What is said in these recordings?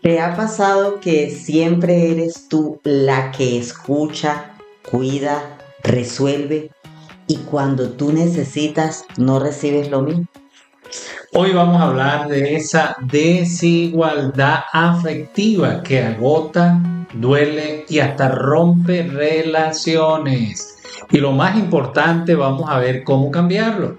¿Te ha pasado que siempre eres tú la que escucha, cuida, resuelve y cuando tú necesitas no recibes lo mismo? Hoy vamos a hablar de esa desigualdad afectiva que agota, duele y hasta rompe relaciones. Y lo más importante, vamos a ver cómo cambiarlo.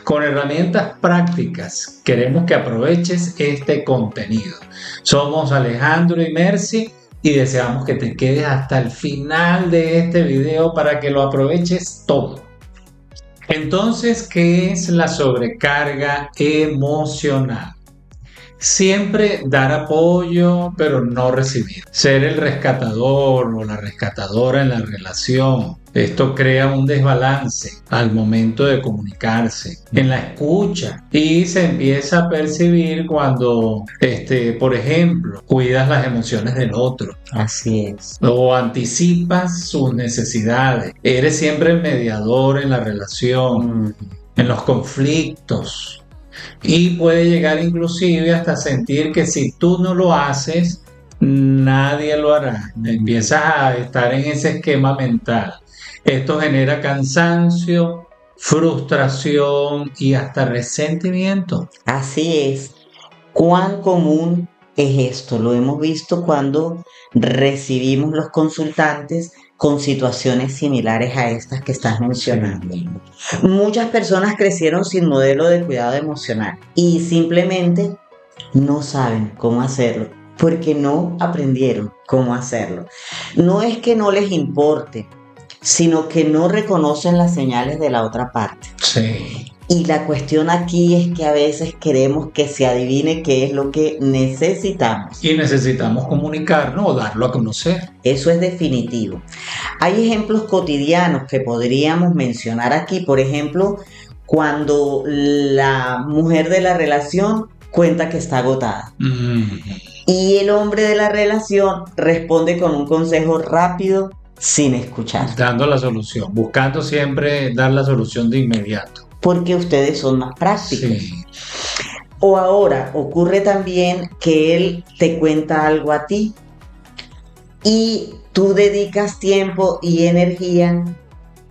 Con herramientas prácticas, queremos que aproveches este contenido. Somos Alejandro y Mercy y deseamos que te quedes hasta el final de este video para que lo aproveches todo. Entonces, ¿qué es la sobrecarga emocional? Siempre dar apoyo, pero no recibir. Ser el rescatador o la rescatadora en la relación. Esto crea un desbalance al momento de comunicarse, en la escucha. Y se empieza a percibir cuando, por ejemplo, cuidas las emociones del otro Así es. o anticipas sus necesidades. Eres siempre el mediador en la relación, Mm, en los conflictos. Y puede llegar inclusive hasta sentir que si tú no lo haces, nadie lo hará. Empiezas a estar en ese esquema mental. Esto genera cansancio, frustración y hasta resentimiento. así es. ¿Cuán común es esto? Lo hemos visto cuando recibimos los consultantes con situaciones similares a estas que estás mencionando. Muchas personas crecieron sin modelo de cuidado emocional y simplemente no saben cómo hacerlo porque no aprendieron cómo hacerlo. No es que no les importe, sino que no reconocen las señales de la otra parte. Sí. Y la cuestión aquí es que a veces queremos que se adivine qué es lo que necesitamos. Y necesitamos comunicarnos o darlo a conocer. Eso es definitivo. Hay ejemplos cotidianos que podríamos mencionar aquí. Por ejemplo, cuando la mujer de la relación cuenta que está agotada y el hombre de la relación responde con un consejo rápido sin escuchar. Dando la solución, buscando siempre dar la solución de inmediato. Porque ustedes son más prácticos. Sí. O ahora ocurre también que él te cuenta algo a ti y tú dedicas tiempo y energía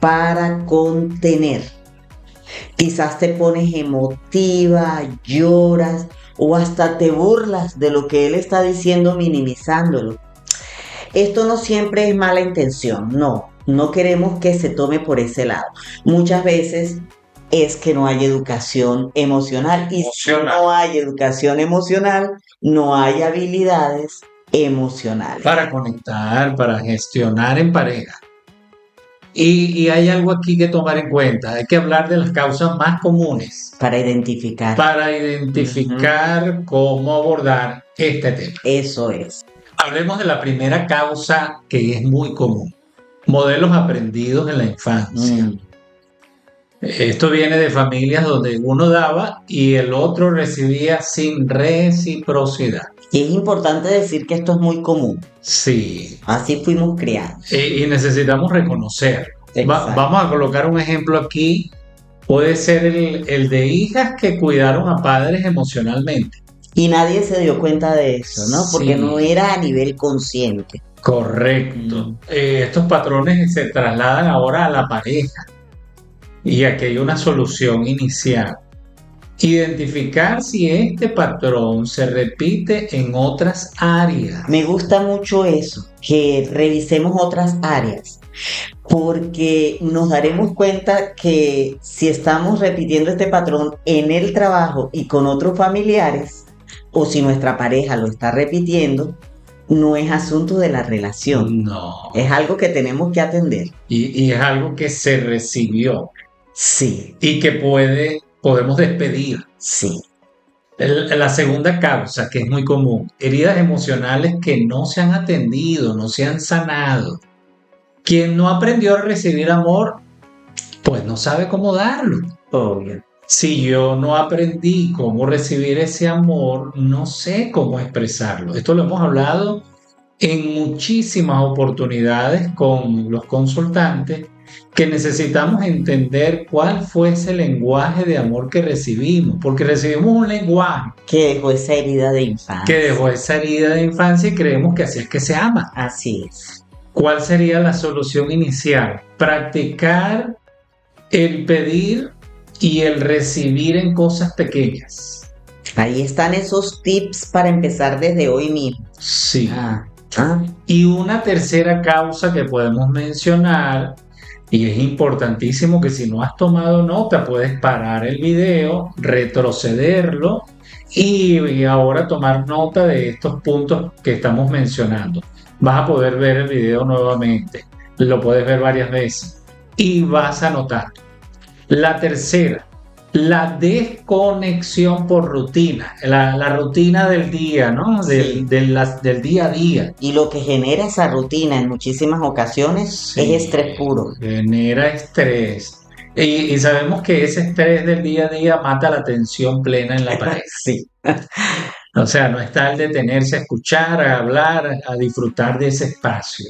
para contener. Quizás te pones emotiva, lloras o hasta te burlas de lo que él está diciendo minimizándolo. Esto no siempre es mala intención, no queremos que se tome por ese lado. Muchas veces es que no hay educación emocional y si no hay educación emocional, no hay habilidades emocionales. Para conectar, para gestionar en pareja. Y hay algo aquí que tomar en cuenta. Hay que hablar de las causas más comunes Para identificar. para identificar cómo abordar este tema. Eso es. Hablemos de la primera causa que es muy común. Modelos aprendidos en la infancia. Esto viene de familias donde uno daba y el otro recibía sin reciprocidad. Y es importante decir que esto es muy común. Sí. Así fuimos criados. Y necesitamos reconocer. Exacto. Vamos a colocar un ejemplo aquí. Puede ser el de hijas que cuidaron a padres emocionalmente. Y nadie se dio cuenta de eso, ¿no? Porque Sí. no era a nivel consciente. Correcto. Estos patrones se trasladan ahora a la pareja. Y aquí hay una solución inicial. Identificar si este patrón se repite en otras áreas. Me gusta mucho eso, que revisemos otras áreas, porque nos daremos cuenta que si estamos repitiendo este patrón en el trabajo y con otros familiares, o si nuestra pareja lo está repitiendo, no es asunto de la relación. No. Es algo que tenemos que atender. Y es algo que se recibió Sí, y que podemos despedir. sí. La segunda causa, que es muy común, heridas emocionales que no se han atendido, no se han sanado. Quien no aprendió a recibir amor, pues no sabe cómo darlo. Obvio. Si yo no aprendí cómo recibir ese amor, no sé cómo expresarlo. Esto lo hemos hablado en muchísimas oportunidades con los consultantes que necesitamos entender cuál fue ese lenguaje de amor que recibimos, porque recibimos un lenguaje Que dejó esa herida de que infancia. dejó esa herida de infancia y creemos que así es que se ama. Así es. ¿Cuál sería la solución inicial? Practicar el pedir y el recibir en cosas pequeñas. Ahí están esos tips para empezar desde hoy mismo. Sí. Ah, Y una tercera causa que podemos mencionar, y es importantísimo que si no has tomado nota, puedes parar el video, retrocederlo y ahora tomar nota de estos puntos que estamos mencionando. Vas a poder ver el video nuevamente, lo puedes ver varias veces y vas a notar. La tercera, la desconexión por rutina, la rutina del día, ¿no? Sí. Del día a día. Y lo que genera esa rutina en muchísimas ocasiones Sí, es estrés puro. genera estrés. Y sabemos que ese estrés del día a día mata la tensión plena en la pareja. Sí. O sea, no está el detenerse a escuchar, a hablar, a disfrutar de ese espacio.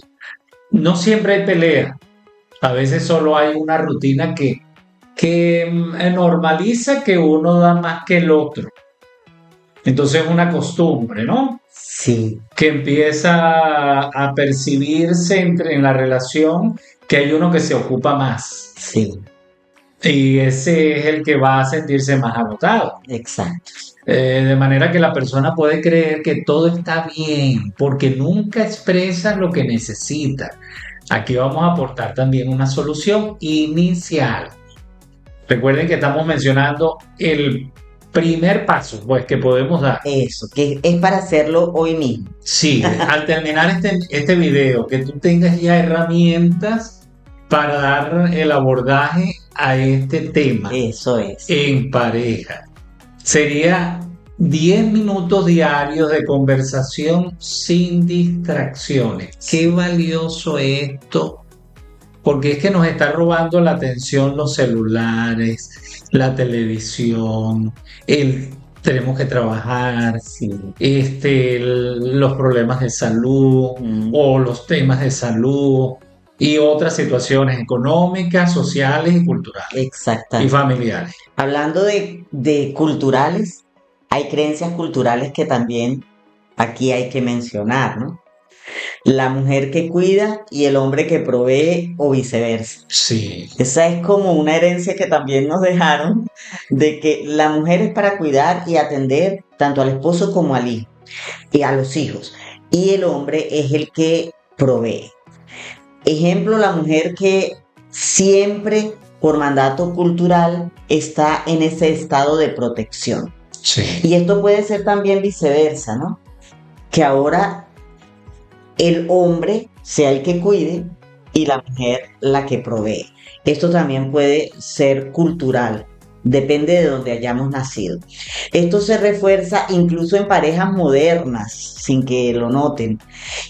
No siempre hay pelea. A veces solo hay una rutina que normaliza que uno da más que el otro. Entonces es una costumbre, ¿no? Sí, Que empieza a percibirse en la relación que hay uno que se ocupa más. sí, Y ese es el que va a sentirse más agotado. exacto. De manera que la persona puede creer que todo está bien porque nunca expresa lo que necesita. Aquí vamos a aportar también una solución inicial. Recuerden que estamos mencionando el primer paso pues, que podemos dar. Eso, que es para hacerlo hoy mismo. Sí, al terminar este video, que tú tengas ya herramientas para dar el abordaje a este tema Eso es. en pareja. Sería 10 minutos diarios de conversación sin distracciones. Qué valioso esto, porque es que nos está robando la atención los celulares, la televisión, tenemos que trabajar, Sí. los problemas de salud o los temas de salud y otras situaciones económicas, sociales y culturales y Exactamente. familiares. Hablando de culturales, hay creencias culturales que también aquí hay que mencionar, ¿no? La mujer que cuida y el hombre que provee o viceversa. Sí, Esa es como una herencia que también nos dejaron de que la mujer es para cuidar y atender tanto al esposo como al hijo y a los hijos. Y el hombre es el que provee. Ejemplo, la mujer que siempre por mandato cultural está en ese estado de protección. sí. Y esto puede ser también viceversa, ¿no? Que ahora el hombre sea el que cuide y la mujer la que provee. Esto también puede ser cultural, depende de donde hayamos nacido. Esto se refuerza incluso en parejas modernas, sin que lo noten.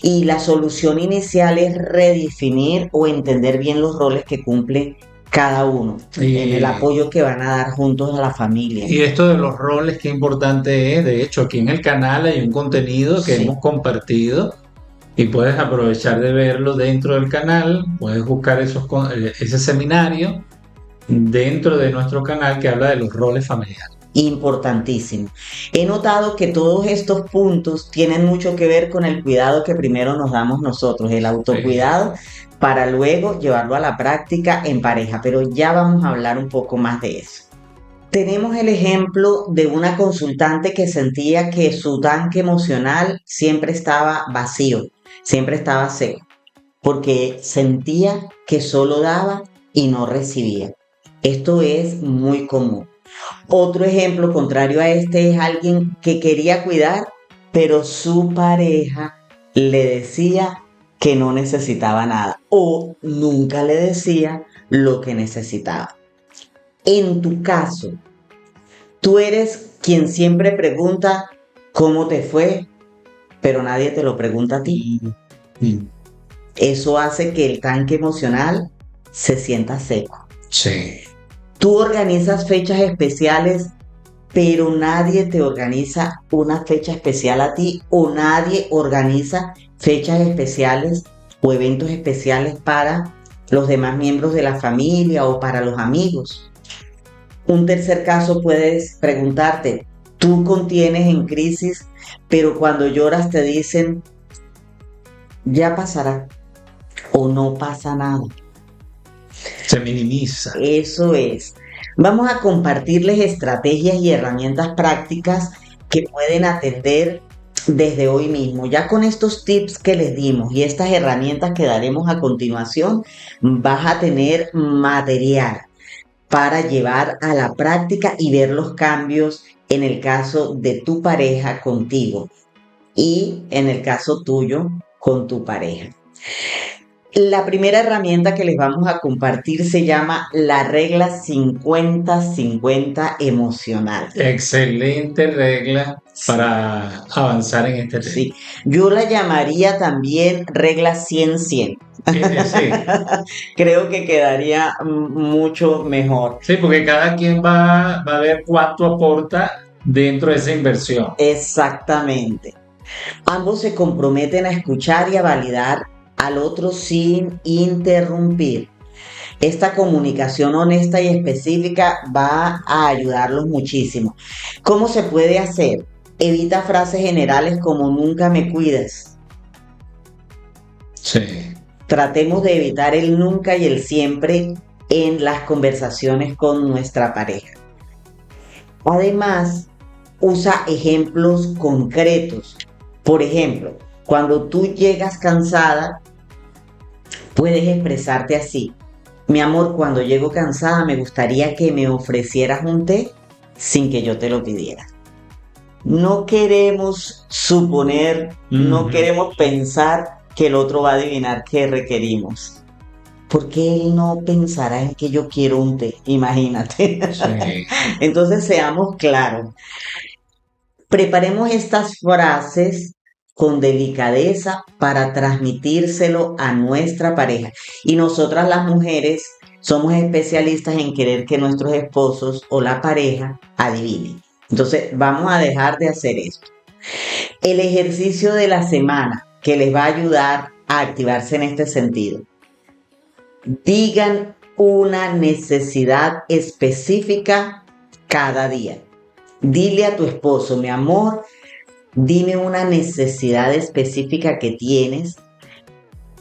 Y la solución inicial es redefinir o entender bien los roles que cumple cada uno en el apoyo que van a dar juntos a la familia. Y esto de los roles, qué importante es. De hecho, aquí en el canal hay un contenido que Sí. hemos compartido y puedes aprovechar de verlo dentro del canal. Puedes buscar ese seminario dentro de nuestro canal que habla de los roles familiares. Importantísimo. He notado que todos estos puntos tienen mucho que ver con el cuidado que primero nos damos nosotros, el autocuidado, para luego llevarlo a la práctica en pareja, pero ya vamos a hablar un poco más de eso. Tenemos el ejemplo de una consultante que sentía que su tanque emocional siempre estaba vacío, siempre estaba seco, porque sentía que solo daba y no recibía. Esto es muy común. Otro ejemplo contrario a este es alguien que quería cuidar, pero su pareja le decía que no necesitaba nada o nunca le decía lo que necesitaba. En tu caso, tú eres quien siempre pregunta cómo te fue, pero nadie te lo pregunta a ti. Eso hace que el tanque emocional se sienta seco. Sí. Tú organizas fechas especiales, pero nadie te organiza una fecha especial a ti o nadie organiza fechas especiales o eventos especiales para los demás miembros de la familia o para los amigos. Un tercer caso, puedes preguntarte, tú contienes en crisis, pero cuando lloras te dicen, ya pasará o no pasa nada. Se minimiza. Eso es. Vamos a compartirles estrategias y herramientas prácticas que pueden atender desde hoy mismo. Ya con estos tips que les dimos y estas herramientas que daremos a continuación, vas a tener material para llevar a la práctica y ver los cambios en el caso de tu pareja contigo y en el caso tuyo con tu pareja. La primera herramienta que les vamos a compartir se llama la regla 50-50 emocional. Excelente regla para avanzar en este tema. Sí, yo la llamaría también regla 100-100. Sí. Creo que quedaría mucho mejor. Sí, porque cada quien va a ver cuánto aporta dentro de esa inversión. Exactamente. Ambos se comprometen a escuchar y a validar al otro sin interrumpir. Esta comunicación honesta y específica va a ayudarlos muchísimo. ¿Cómo se puede hacer? Evita frases generales como nunca me cuidas. Sí. Tratemos de evitar el nunca y el siempre en las conversaciones con nuestra pareja. Además, usa ejemplos concretos. Por ejemplo, cuando tú llegas cansada, puedes expresarte así. Mi amor, cuando llego cansada me gustaría que me ofrecieras un té sin que yo te lo pidiera. No queremos suponer, no queremos pensar que el otro va a adivinar qué requerimos. Porque él no pensará en que yo quiero un té, imagínate. Sí. Entonces seamos claros. Preparemos estas frases con delicadeza para transmitírselo a nuestra pareja. Y nosotras las mujeres somos especialistas en querer que nuestros esposos o la pareja adivinen. Entonces vamos a dejar de hacer esto. El ejercicio de la semana que les va a ayudar a activarse en este sentido. Digan una necesidad específica cada día. Dile a tu esposo, mi amor, dime una necesidad específica que tienes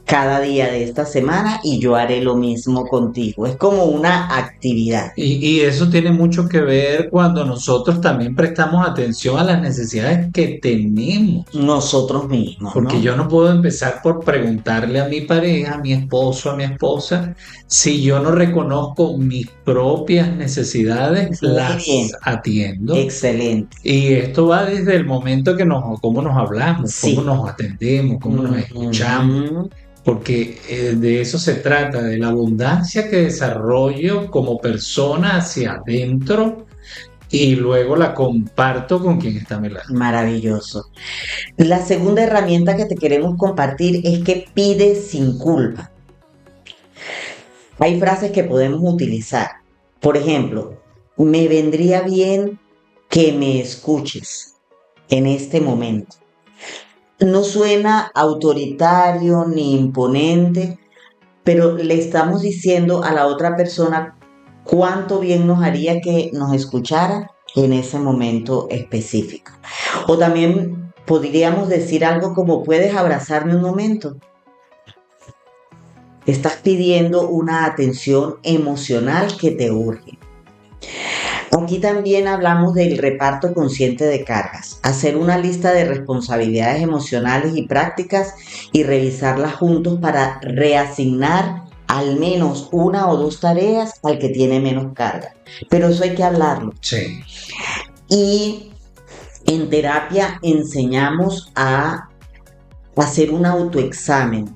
cada día de esta semana y yo haré lo mismo contigo. Es como una actividad. Y eso tiene mucho que ver cuando nosotros también prestamos atención a las necesidades que tenemos. Nosotros mismos, Porque ¿no? yo no puedo empezar por preguntarle a mi pareja, a mi esposo, a mi esposa, si yo no reconozco mis propias necesidades, Muy las bien. atiendo. Excelente. Y esto va desde el momento que cómo nos hablamos, Sí. cómo nos atendemos, cómo nos escuchamos. Porque de eso se trata, de la abundancia que desarrollo como persona hacia adentro y luego la comparto con quien está a mi lado. Maravilloso. La segunda herramienta que te queremos compartir es que pide sin culpa. Hay frases que podemos utilizar. Por ejemplo, me vendría bien que me escuches en este momento. No suena autoritario ni imponente, pero le estamos diciendo a la otra persona cuánto bien nos haría que nos escuchara en ese momento específico. O también podríamos decir algo como, ¿puedes abrazarme un momento? Estás pidiendo una atención emocional que te urge. Aquí también hablamos del reparto consciente de cargas, hacer una lista de responsabilidades emocionales y prácticas y revisarlas juntos para reasignar al menos una o dos tareas al que tiene menos carga. Pero eso hay que hablarlo. Sí. Y en terapia enseñamos a hacer un autoexamen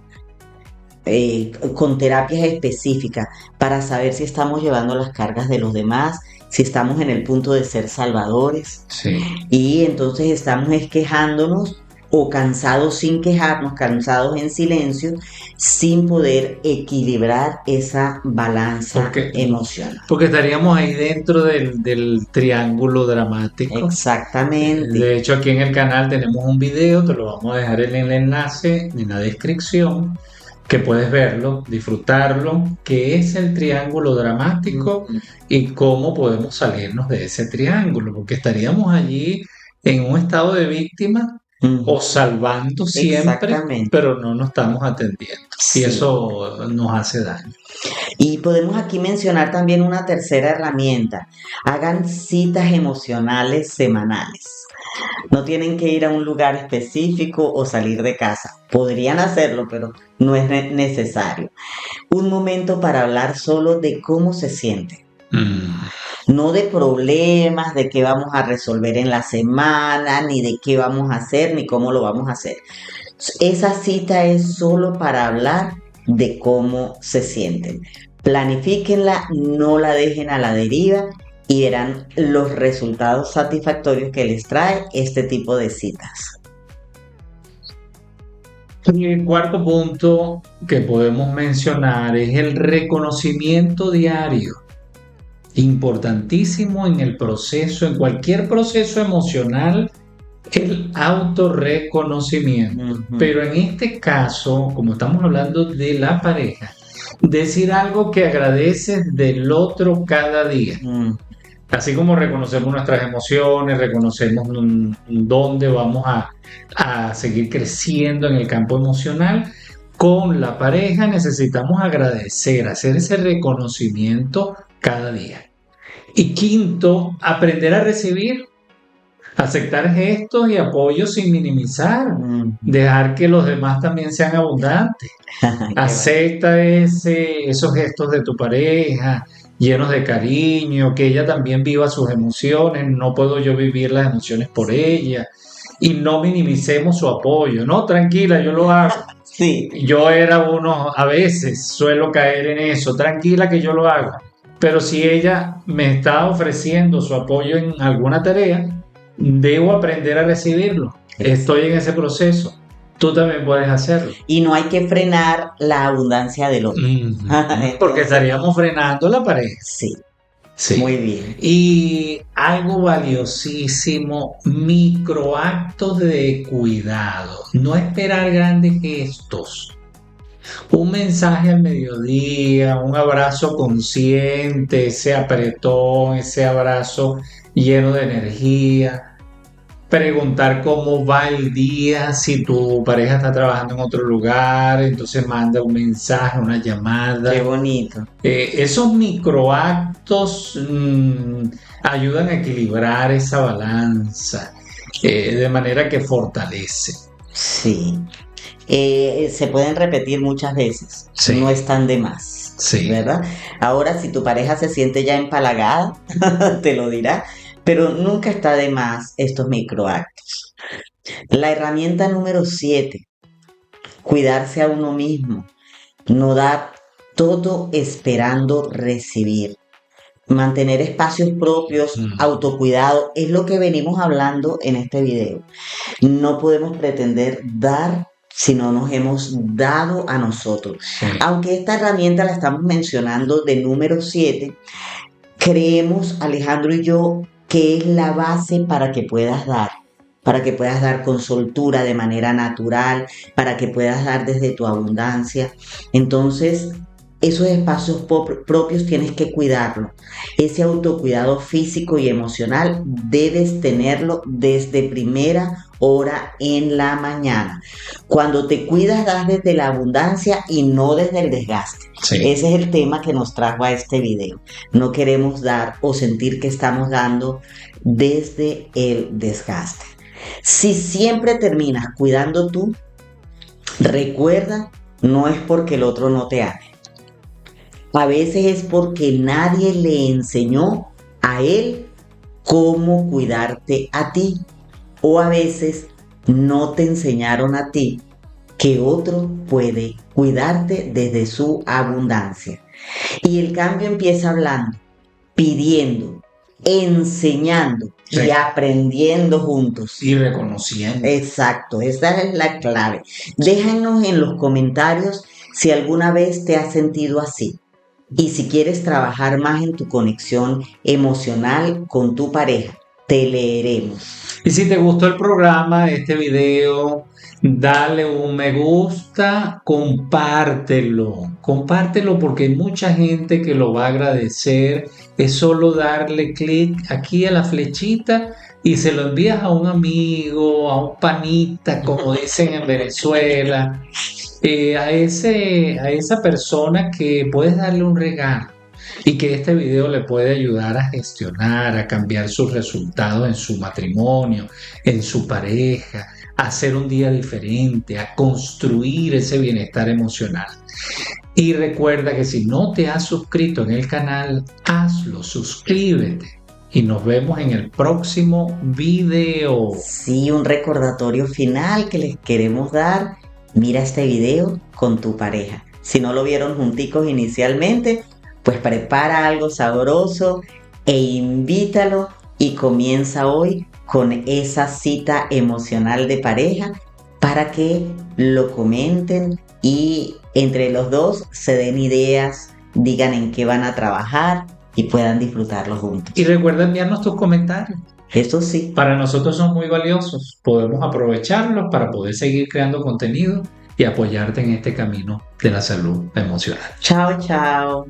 con terapias específicas para saber si estamos llevando las cargas de los demás, si estamos en el punto de ser salvadores. Sí. Y entonces estamos quejándonos o cansados sin quejarnos, cansados en silencio, sin poder equilibrar esa balanza emocional. Porque estaríamos ahí dentro del triángulo dramático. Exactamente. De hecho, aquí en el canal tenemos un video, te lo vamos a dejar en el enlace en la descripción, que puedes verlo, disfrutarlo, qué es el triángulo dramático y cómo podemos salirnos de ese triángulo, porque estaríamos allí en un estado de víctima Ujú. o salvando siempre, Exactamente, pero no nos estamos atendiendo. Y sí. eso nos hace daño. Y podemos aquí mencionar también una tercera herramienta. Hagan citas emocionales semanales. No tienen que ir a un lugar específico o salir de casa. Podrían hacerlo, pero no es necesario. Un momento para hablar solo de cómo se siente. Mm. No de problemas, de qué vamos a resolver en la semana, ni de qué vamos a hacer, ni cómo lo vamos a hacer. Esa cita es solo para hablar de cómo se sienten. Planifíquenla, no la dejen a la deriva y verán los resultados satisfactorios que les trae este tipo de citas. Y el cuarto punto que podemos mencionar es el reconocimiento diario. Importantísimo en el proceso, en cualquier proceso emocional, el autorreconocimiento. Pero en este caso, como estamos hablando de la pareja, decir algo que agradeces del otro cada día. Así como reconocemos nuestras emociones, reconocemos dónde vamos a seguir creciendo en el campo emocional, con la pareja necesitamos agradecer, hacer ese reconocimiento cada día. Y quinto, aprender a recibir, aceptar gestos y apoyos sin minimizar, dejar que los demás también sean abundantes. Acepta esos gestos de tu pareja, llenos de cariño, que ella también viva sus emociones, no puedo yo vivir las emociones por ella, y no minimicemos su apoyo, no, tranquila, yo lo hago. Sí. Yo era uno, a veces suelo caer en eso, tranquila que yo lo hago, pero si ella me está ofreciendo su apoyo en alguna tarea, debo aprender a recibirlo, estoy en ese proceso. Tú también puedes hacerlo. Y no hay que frenar la abundancia del otro. Porque estaríamos frenando la pareja. Sí. Sí. Muy bien. Y algo valiosísimo, microactos de cuidado. No esperar grandes gestos. Un mensaje al mediodía, un abrazo consciente, ese apretón, ese abrazo lleno de energía. Preguntar cómo va el día, si tu pareja está trabajando en otro lugar, entonces manda un mensaje, una llamada. Qué bonito. Esos microactos ayudan a equilibrar esa balanza de manera que fortalece. Sí. Se pueden repetir muchas veces. Sí. No están de más. Sí. ¿Verdad? Ahora, si tu pareja se siente ya empalagada, te lo dirá. Pero nunca está de más estos microactos. La herramienta número 7, cuidarse a uno mismo, no dar todo esperando recibir. Mantener espacios propios, autocuidado, es lo que venimos hablando en este video. No podemos pretender dar si no nos hemos dado a nosotros. Sí. Aunque esta herramienta la estamos mencionando de número 7, creemos, Alejandro y yo, que es la base para que puedas dar con soltura de manera natural, para que puedas dar desde tu abundancia. Entonces, esos espacios propios tienes que cuidarlo. Ese autocuidado físico y emocional debes tenerlo desde primera hora en la mañana. Cuando te cuidas, das desde la abundancia y no desde el desgaste. Sí. Ese es el tema que nos trajo a este video. No queremos dar o sentir que estamos dando desde el desgaste. Si siempre terminas cuidando tú, recuerda, no es porque el otro no te ame. A veces es porque nadie le enseñó a él cómo cuidarte a ti. O a veces no te enseñaron a ti que otro puede cuidarte desde su abundancia. Y el cambio empieza hablando, pidiendo, enseñando y aprendiendo juntos. Y reconociendo. Exacto, esa es la clave. Déjanos en los comentarios si alguna vez te has sentido así. Y si quieres trabajar más en tu conexión emocional con tu pareja, te leeremos. Y si te gustó el programa, este video, Dale un me gusta, compártelo porque hay mucha gente que lo va a agradecer. Es solo darle clic aquí a la flechita y se lo envías a un amigo, a un panita, como dicen en Venezuela, a esa persona que puedes darle un regalo y que este video le puede ayudar a gestionar, a cambiar sus resultados en su matrimonio, en su pareja, a hacer un día diferente, a construir ese bienestar emocional. Y recuerda que si no te has suscrito en el canal, hazlo, suscríbete. Y nos vemos en el próximo video. Sí, un recordatorio final que les queremos dar. Mira este video con tu pareja. Si no lo vieron junticos inicialmente, pues prepara algo sabroso e invítalo y comienza hoy con esa cita emocional de pareja para que lo comenten y entre los dos se den ideas, digan en qué van a trabajar y puedan disfrutarlo juntos. Y recuerda enviarnos tus comentarios. Eso sí. Para nosotros son muy valiosos. Podemos aprovecharlos para poder seguir creando contenido y apoyarte en este camino de la salud emocional. Chao, chao.